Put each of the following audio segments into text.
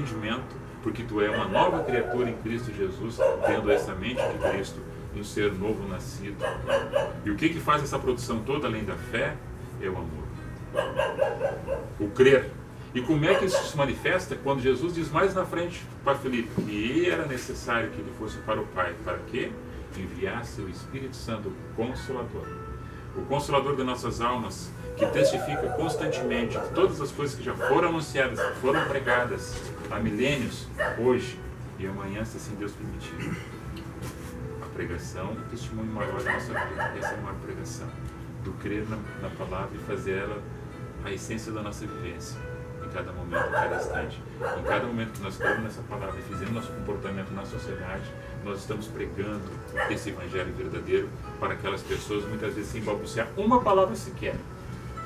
entendimento, porque tu é uma nova criatura em Cristo Jesus, tendo essa mente de Cristo, um ser novo nascido. E o que faz essa produção toda, além da fé? É o amor. O crer. E como é que isso se manifesta? Quando Jesus diz mais na frente para Filipe que era necessário que ele fosse para o Pai. Para quê? Enviasse o Espírito Santo, o Consolador. O Consolador de nossas almas, que testifica constantemente que todas as coisas que já foram anunciadas, que foram pregadas há milênios, hoje e amanhã, se assim Deus permitir. A pregação, o testemunho maior da nossa vida, essa é a maior pregação. Do crer na palavra e fazer ela a essência da nossa vivência. Em cada momento, em cada instante. Em cada momento que nós cremos nessa palavra e fizemos nosso comportamento na sociedade, nós estamos pregando esse evangelho verdadeiro para aquelas pessoas, muitas vezes sem balbuciar uma palavra sequer.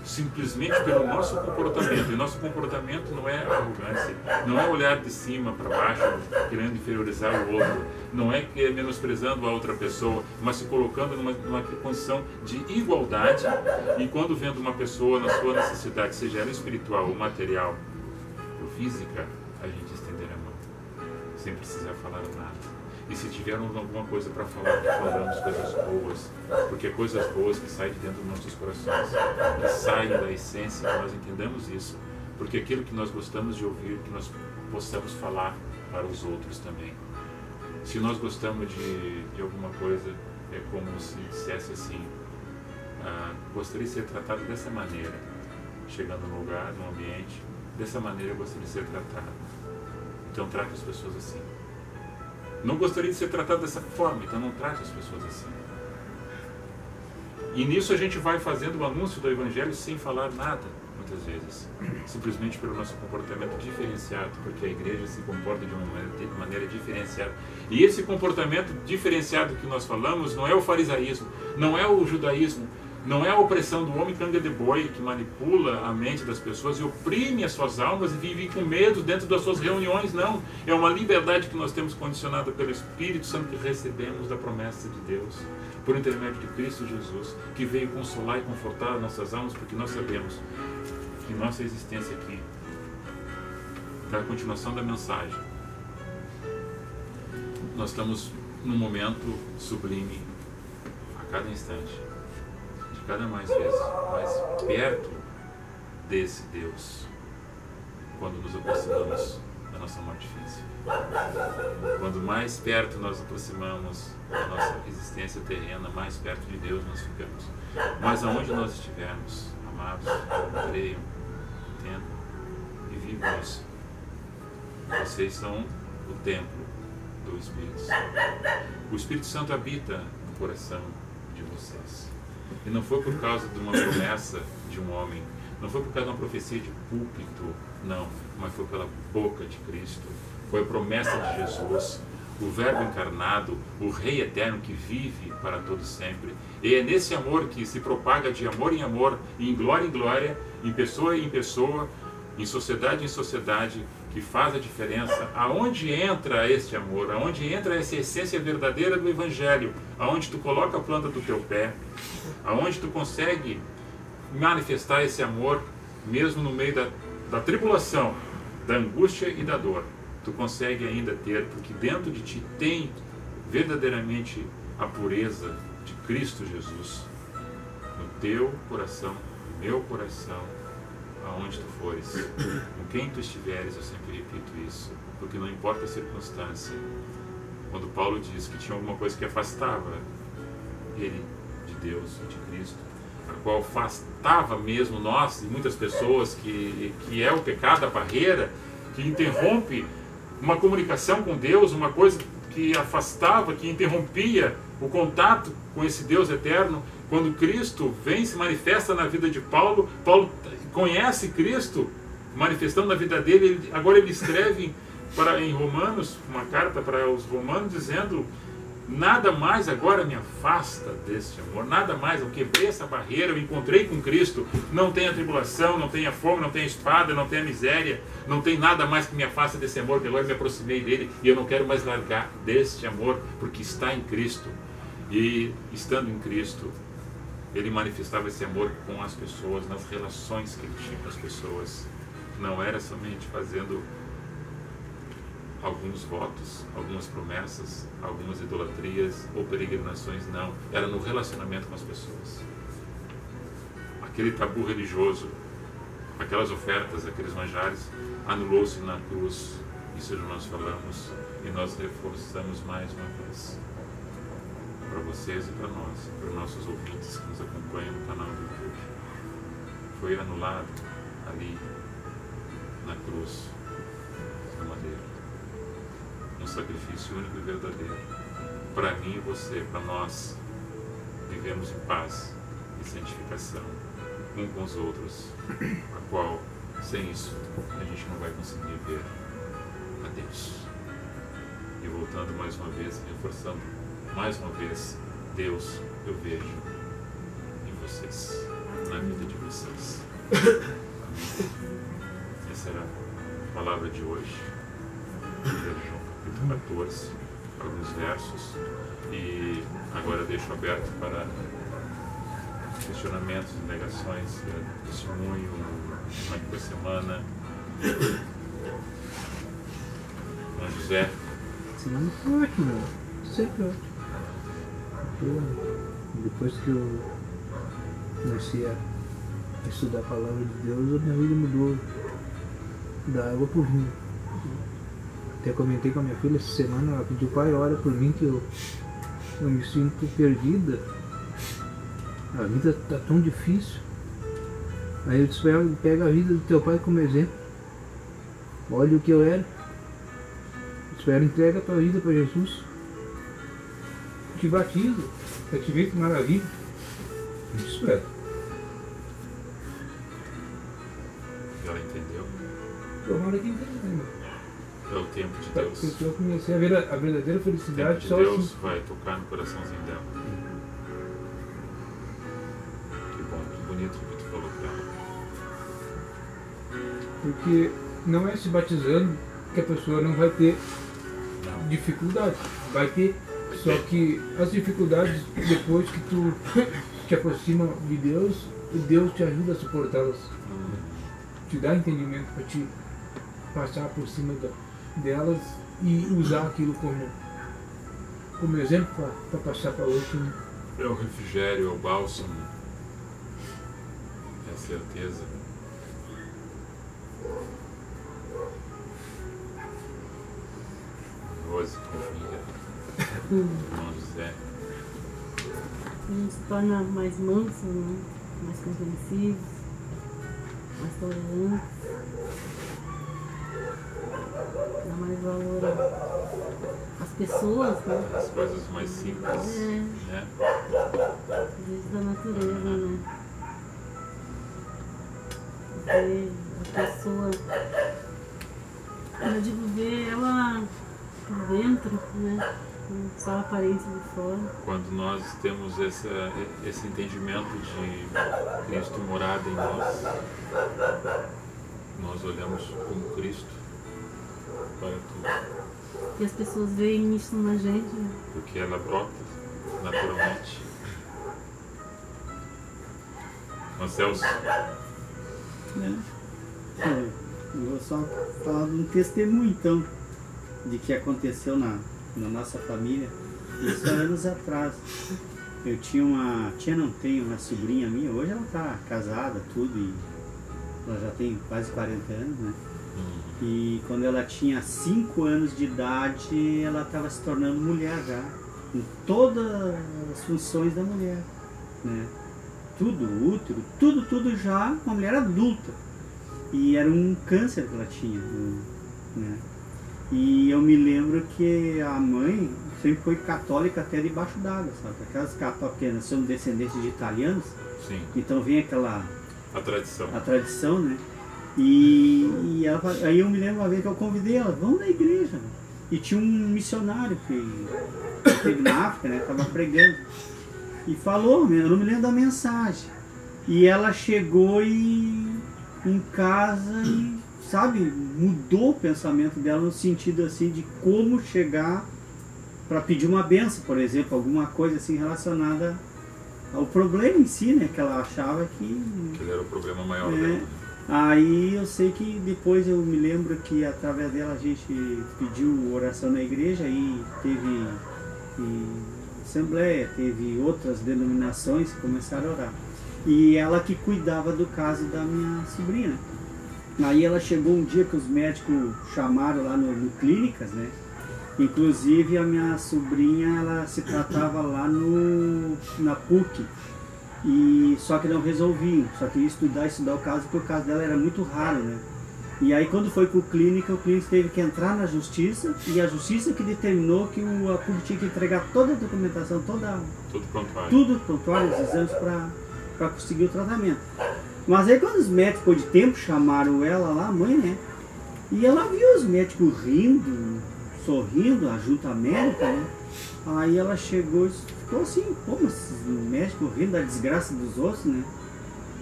Simplesmente pelo nosso comportamento. E o nosso comportamento não é arrogância, não é olhar de cima para baixo, querendo inferiorizar o outro, não é menosprezando a outra pessoa, mas se colocando numa condição de igualdade. E quando vendo uma pessoa na sua necessidade, seja ela espiritual ou material ou física, a gente estender a mão, sem precisar falar nada. E se tivermos alguma coisa para falar, falamos coisas boas, porque é coisas boas que saem de dentro dos nossos corações, que saem da essência, que nós entendamos isso, porque aquilo que nós gostamos de ouvir, que nós possamos falar para os outros também. Se nós gostamos de alguma coisa, é como se dissesse assim, gostaria de ser tratado dessa maneira, chegando num lugar, num ambiente, dessa maneira eu gostaria de ser tratado. Então trate as pessoas assim. Não gostaria de ser tratado dessa forma, então não trate as pessoas assim. E nisso a gente vai fazendo o anúncio do Evangelho sem falar nada, muitas vezes. Simplesmente pelo nosso comportamento diferenciado, porque a igreja se comporta de uma maneira diferenciada. E esse comportamento diferenciado que nós falamos não é o farisaísmo, não é o judaísmo, não é a opressão do homem canga de boi que manipula a mente das pessoas e oprime as suas almas e vive com medo dentro das suas reuniões, não. É uma liberdade que nós temos condicionada pelo Espírito Santo que recebemos da promessa de Deus, por intermédio de Cristo Jesus, que veio consolar e confortar as nossas almas, porque nós sabemos que nossa existência aqui, da continuação da mensagem, nós estamos num momento sublime a cada instante. Cada mais vezes mais perto desse Deus, quando nos aproximamos da nossa morte física. Quando mais perto nós aproximamos da nossa existência terrena, mais perto de Deus nós ficamos. Mas aonde nós estivermos, amados, creiam, entendam e vivam isso. Vocês são o templo do Espírito Santo. O Espírito Santo habita no coração de vocês. E não foi por causa de uma promessa de um homem, não foi por causa de uma profecia de púlpito, não, mas foi pela boca de Cristo. Foi a promessa de Jesus, o Verbo encarnado, o Rei eterno que vive para todo sempre. E é nesse amor que se propaga de amor em amor, em glória, em pessoa, em sociedade, que faz a diferença. Aonde entra este amor, aonde entra essa essência verdadeira do Evangelho, aonde tu coloca a planta do teu pé, aonde tu consegue manifestar esse amor, mesmo no meio da tribulação, da angústia e da dor, tu consegue ainda ter, porque dentro de ti tem verdadeiramente a pureza de Cristo Jesus, no teu coração, no meu coração, aonde tu fores, com quem tu estiveres, eu sempre repito isso, porque não importa a circunstância. Quando Paulo diz que tinha alguma coisa que afastava ele de Deus e de Cristo, a qual afastava mesmo nós e muitas pessoas, que é o pecado, a barreira, que interrompe uma comunicação com Deus, uma coisa que afastava, que interrompia o contato com esse Deus eterno. Quando Cristo vem, se manifesta na vida de Paulo, Paulo conhece Cristo manifestando na vida dele. Agora ele escreve em Romanos, uma carta para os romanos, dizendo: nada mais agora me afasta deste amor, nada mais, eu quebrei essa barreira, eu encontrei com Cristo, não tem a tribulação, não tem a fome, não tem a espada, não tem a miséria, não tem nada mais que me afasta desse amor, que agora me aproximei dele e eu não quero mais largar deste amor, porque está em Cristo. E estando em Cristo, ele manifestava esse amor com as pessoas, nas relações que ele tinha com as pessoas. Não era somente fazendo alguns votos, algumas promessas, algumas idolatrias ou peregrinações, não. Era no relacionamento com as pessoas. Aquele tabu religioso, aquelas ofertas, aqueles manjares, anulou-se na cruz. Isso nós falamos e nós reforçamos mais uma vez. Para vocês e para nós, para os nossos ouvintes que nos acompanham no canal do YouTube. Foi anulado ali na cruz da madeira. Um sacrifício único e verdadeiro. Para mim e você, para nós, vivemos em paz e santificação um com os outros, a qual, sem isso, a gente não vai conseguir ver a Deus. E voltando mais uma vez, reforçando mais uma vez, Deus eu vejo em vocês, na vida de vocês. Essa era a palavra de hoje, João capítulo 14, alguns versos, e agora deixo aberto para questionamentos, indagações, testemunho, como é que foi a semana. Dom José. Semana foi ótima, sempre ótimo. Depois que eu comecei a estudar a palavra de Deus, a minha vida mudou da água pro vinho. Até comentei com a minha filha essa semana, ela pediu: pai, ora por mim que eu me sinto perdida. A vida está tão difícil. Aí eu disse: pega a vida do teu pai como exemplo. Olha o que eu era. Espera, entrega a tua vida para Jesus. Te batizo. Eu te vejo que maravilha. Isso é. Ela entendeu? Tomara que entenda. É o tempo de Deus. Porque eu conheci a verdadeira O felicidade tempo só de Deus assim. vai tocar no coraçãozinho dela. Que bom, que bonito o que tu falou pra ela. Porque não é se batizando que a pessoa não vai ter Não. dificuldades. Vai ter, só que as dificuldades, depois que tu te aproxima de Deus, Deus te ajuda a suportá-las. Te dá entendimento para te passar por cima delas e usar aquilo como exemplo para passar para outro. É o refrigério, é o bálsamo, é a certeza. Rose, confia. Irmão José. A gente se torna mais manso, né? Mais compreensivos, mais tolerantes, dá mais valor às pessoas, né? As coisas mais simples, né? Às vezes da natureza, né? Ver a pessoa, eu digo, ver ela por dentro, né? Não só a aparência de fora. Quando nós temos esse entendimento de Cristo morada em nós, nós olhamos como Cristo para tudo. E as pessoas veem isso na gente, né? Porque ela brota naturalmente. Celso. Eu vou só falar de um testemunho, então, de que aconteceu na nossa família, isso há anos atrás. Eu tenho uma sobrinha minha, hoje ela está casada, tudo, e ela já tem quase 40 anos, né? E quando ela tinha 5 anos de idade, ela estava se tornando mulher já, com todas as funções da mulher, né? Tudo, útero, tudo já, uma mulher adulta. E era um câncer que ela tinha, né? E eu me lembro que a mãe sempre foi católica até debaixo d'água, sabe? Aquelas católicas que são descendentes de italianos. Sim. Então vem aquela... A tradição, né? E ela, aí eu me lembro uma vez que eu convidei ela, vamos na igreja. E tinha um missionário que esteve na África, né? Estava pregando. E falou, eu não me lembro da mensagem. E ela chegou em casa e, sabe, mudou o pensamento dela no sentido assim de como chegar para pedir uma benção, por exemplo, alguma coisa assim relacionada ao problema em si, né? Que ela achava que ele era o problema maior dela. Aí eu sei que depois eu me lembro que através dela a gente pediu oração na igreja e teve assembleia, teve outras denominações que começaram a orar. E ela que cuidava do caso da minha sobrinha. Aí ela chegou um dia que os médicos chamaram lá no clínicas, né? Inclusive a minha sobrinha, ela se tratava lá na PUC. E só que não resolviam, só queria estudar o caso, porque o caso dela era muito raro, né? E aí quando foi para o clínico teve que entrar na justiça, e a justiça que determinou que a PUC tinha que entregar toda a documentação, tudo prontuário, os exames para conseguir o tratamento. Mas aí quando os médicos, depois de tempo, chamaram ela lá, a mãe, né? E ela viu os médicos rindo, sorrindo, a junta médica, né? Aí ela chegou e ficou assim, pô, mas o médico rindo da desgraça dos outros, né?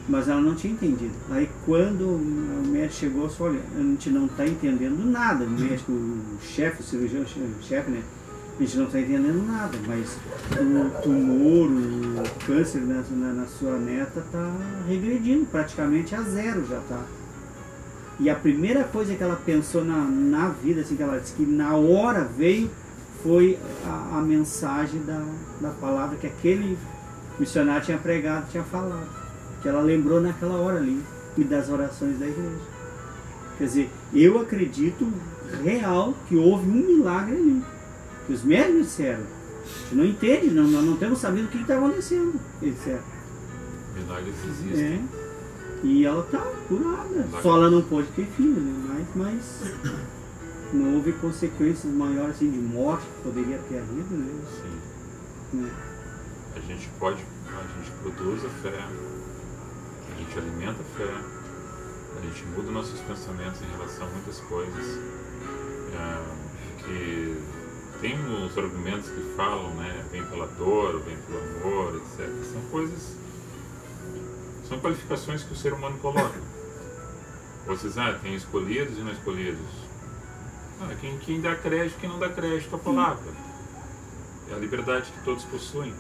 Mas ela não tinha entendido. Aí quando o médico chegou, falou, olha, a gente não está entendendo nada. O médico, o chefe, o cirurgião chefe, né? A gente não está entendendo nada, mas o tumor, o câncer na sua neta está regredindo, praticamente a zero já está. E a primeira coisa que ela pensou na vida, assim, que ela disse que na hora veio, foi a mensagem da palavra que aquele missionário tinha pregado, tinha falado. Que ela lembrou naquela hora ali, e das orações da igreja. Quer dizer, eu acredito real que houve um milagre ali. Que os médicos disseram, a gente não entende, nós não temos sabido o que está acontecendo. Eles disseram. Milagres existem. E ela está curada. Milagre. Só ela não pode ter filho, né? Mas não houve consequências maiores assim, de morte que poderia ter havido, né? Sim. Né? A gente produz a fé, a gente alimenta a fé, a gente muda nossos pensamentos em relação a muitas coisas. Que tem os argumentos que falam, né? Vem pela dor, vem pelo amor, etc. São coisas, são qualificações que o ser humano coloca. Vocês, tem escolhidos e não escolhidos. Quem dá crédito, quem não dá crédito à palavra. É a liberdade que todos possuem.